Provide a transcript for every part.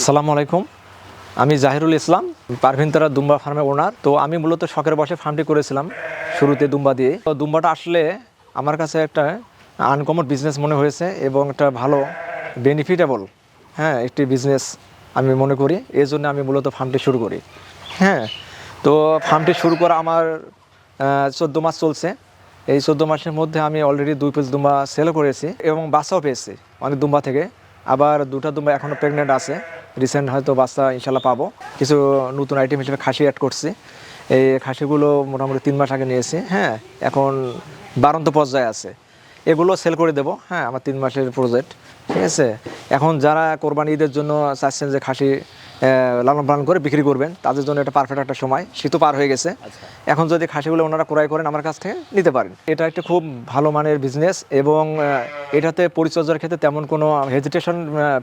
আসসালামু আলাইকুম। আমি জাহিরুল ইসলাম, পারভিনতারা দুম্বা ফার্মের ওনার। তো আমি মূলত শখের বশে ফার্মটি করেছিলাম শুরুতে দুম্বা দিয়ে। তো দুম্বাটা আসলে আমার কাছে একটা আনকমন বিজনেস মনে হয়েছে এবং একটা ভালো বেনিফিটেবল একটি বিজনেস আমি মনে করি। এই জন্য আমি মূলত ফার্মটি শুরু করি। হ্যাঁ, তো ফার্মটি শুরু করা আমার 14 মাস চলছে। এই 14 মাসের মধ্যে আমি অলরেডি 2 পিস দুম্বা সেলও করেছি এবং বাচ্চাও পেয়েছি অনেক দুম্বা থেকে। আবার 2টা দুম্বা এখনও প্রেগনেন্ট আছে, রিসেন্ট হয়তো বাচ্চা ইনশাল্লাহ পাবো। কিছু নতুন আইটেম হিসেবে খাসি অ্যাড করছি। এই খাসিগুলো মোটামুটি 3 মাস আগে নিয়েছি। হ্যাঁ, এখন বাড়ন্ত পর্যায়ে আছে, এগুলো সেল করে দেবো। হ্যাঁ, আমার 3 মাসের প্রজেক্ট, ঠিক আছে। এখন যারা কোরবানি ঈদের জন্য চাচ্ছেন যে খাসি লালন পালন করে বিক্রি করবেন, তাদের জন্য এটা পারফেক্ট একটা সময়। শীতও পার হয়ে গেছে, এখন যদি খাসিগুলো ওনারা ক্রয় করেন আমার কাছ থেকে নিতে পারেন। এটা একটা খুব ভালো মানের বিজনেস এবং এটাতে পরিচর্যার ক্ষেত্রে তেমন কোনো হেজিটেশন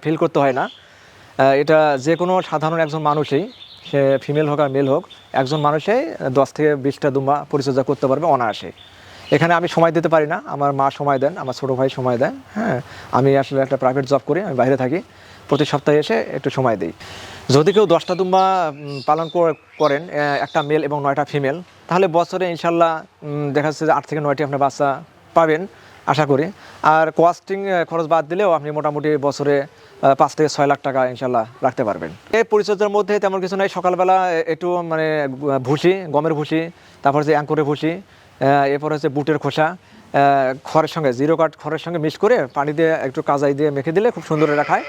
ফিল করতে হয় না। এটা যে কোনো সাধারণ একজন মানুষই, সে ফিমেল হোক আর মেল হোক, একজন মানুষই 10 থেকে 20টা দুম্বা পরিচর্যা করতে পারবে অনায়াসে। এখানে আমি সময় দিতে পারি না, আমার মা সময় দেন, আমার ছোটো ভাই সময় দেন। হ্যাঁ, আমি আসলে একটা প্রাইভেট জব করি, আমি বাইরে থাকি, প্রতি সপ্তাহে এসে একটু সময় দিই। যদি কেউ 10টা দুম্বা পালন করেন, একটা মেল এবং 9টা ফিমেল, তাহলে বছরে ইনশাল্লাহ দেখা যাচ্ছে যে 8 থেকে 9টি আপনার বাচ্চা পাবেন আশা করি। আর কস্টিং খরচ বাদ দিলেও আপনি মোটামুটি বছরে 5 থেকে 6 লাখ টাকা ইনশাল্লাহ রাখতে পারবেন। এই পরিচর্যার মধ্যে তেমন কিছু নাই। সকালবেলা একটু মানে ভুসি, গমের ভুসি, তারপর যে অ্যাঙ্কুরের ভুসি, এরপর হচ্ছে বুটের খোসা, খড়ের সঙ্গে জিরো কাট খড়ের সঙ্গে মিক্স করে পানি দিয়ে একটু কাজাই দিয়ে মেখে দিলে খুব সুন্দর রাখায়।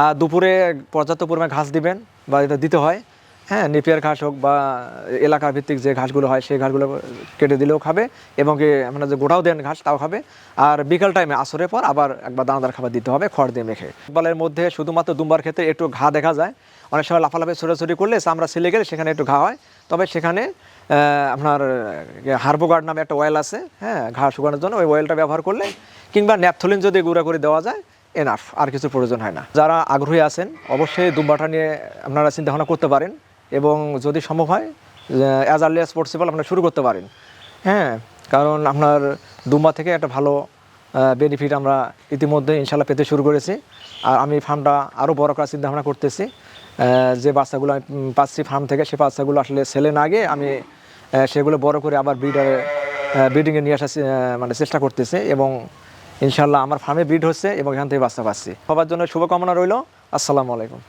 আর দুপুরে পর্যাপ্ত পরিমাণে ঘাস দিবেন, বা এটা দিতে হয়। হ্যাঁ, নেপিয়ার ঘাস হোক বা এলাকা ভিত্তিক যে ঘাসগুলো হয় সেই ঘাসগুলো কেটে দিলেও খাবে, এবং কি আপনারা যে গোটাও দেন ঘাস তাও খাবে। আর বিকাল টাইমে আসরের পর আবার একবার দানাদার খাবার দিতে হবে খড় দিয়ে মেখে। ফুটবলের মধ্যে শুধুমাত্র দুম্বার ক্ষেত্রে একটু ঘা দেখা যায়, অনেক সময় লাফালাফি ছোটাছুটি করলে চামড়া ছিলে গেলে সেখানে একটু ঘা হয়। তবে সেখানে আপনার হার্বোগার্ড নামে একটা অয়েল আছে, হ্যাঁ, ঘা শুকানোর জন্য, ওই অয়েলটা ব্যবহার করলে, কিংবা ন্যাপথলিন যদি গুঁড়া করে দেওয়া যায়, এনাফ, আর কিছু প্রয়োজন হয় না। যারা আগ্রহী আছেন অবশ্যই দুম্বাটা নিয়ে আপনারা চিন্তাভাবনা করতে পারেন, এবং যদি সম্ভব হয় অ্যাজ আর্লি অ্যাজ পসিবল আপনারা শুরু করতে পারেন। হ্যাঁ, কারণ আপনার দুম্বা থেকে একটা ভালো বেনিফিট আমরা ইতিমধ্যে ইনশাল্লাহ পেতে শুরু করেছি। আর আমি ফার্মটা আরও বড় করার চিন্তাভাবনা করতেছি। যে বাচ্চাগুলো আমি পাচ্ছি ফার্ম থেকে, সে বাচ্চাগুলো আসলে সেলে না গিয়ে আমি সেগুলো বড় করে আবার ব্রিডিংয়ে নিয়ে আসার মানে চেষ্টা করতেছি, এবং ইনশাল্লাহ আমার ফার্মে ব্রিড হচ্ছে এবং এখান থেকে বাচ্চা পাচ্ছি। সবার জন্য শুভকামনা রইল। আসসালামু আলাইকুম।